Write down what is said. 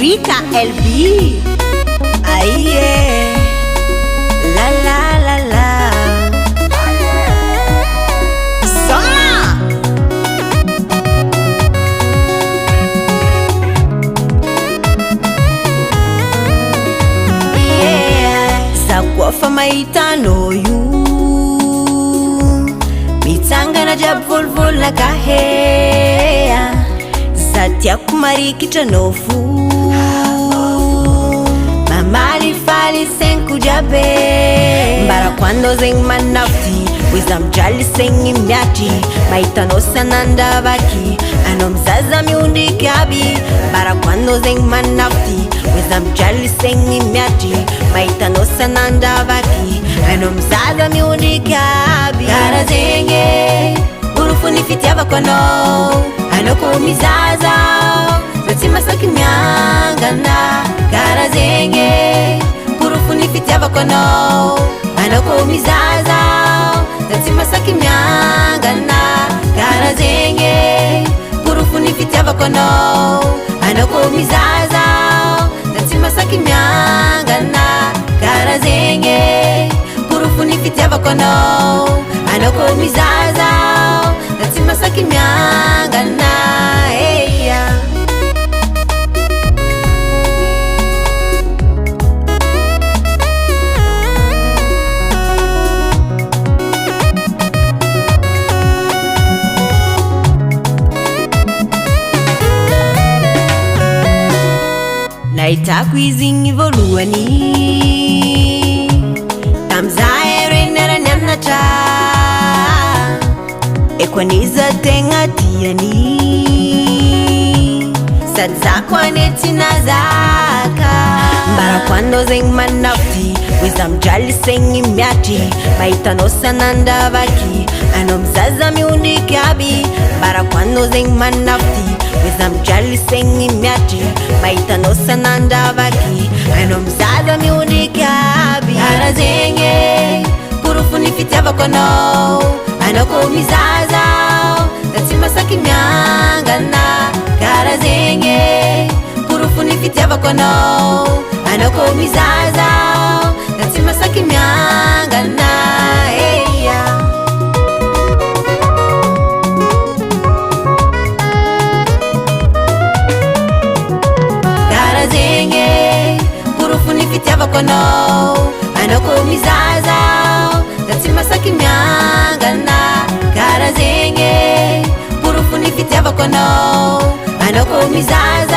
Rika LB. Aye, la la la la. Soma. Yeah, zakwafa mahitano io mitsangana jiaby volivoli kahea za tiako marikitra anao fo mamaly sainiko jiaby mbarako anao zegny manafty hoiza mijaly saigny miatry mahitanao sanandavaky anao mizaza miondriky aby mbarako anao zegny manafty hoiza mijaly saigny miatry mahitanao sanandavaky anao mizaza miondriky aby karaha zegny orofo ny fitiavako anao ko mizaza za tsy masaky miangana karaha zegny orofo ny fitiavako anao ko mizaza za tsy masaky miangana karaha zegny orofo ny fitiavako anao ko mizaza za tsy masaky miangana karaha zegny orofo ny fitiavako anao ko mizaza za tsy masaky miangana nahitako izy igny voalohany tamizah renarany aminatra ekoaniza tegna tiany sady za koa ane tsy nazaka mbarako anao zegny manafty hoiza mijaly saigny miatry mahitanao sanandavaky anao mizaza miondriky aby mbarako anao zegny manafty hoiza mijaly saigny miatry mahitanao sanandavaky anao mizaza miondriky aby karaha zegny orofo ny fitiavako anao ko mizaza za tsy masaky miangana karaha zegny orofo ny fitiavako anao ko mizaza za tsy masaky miangana karaha zegny orofo ny fitiavako anao ko mizaza za tsy masaky miangana karaha zegny orofo ny fitiavako anao ko mizaza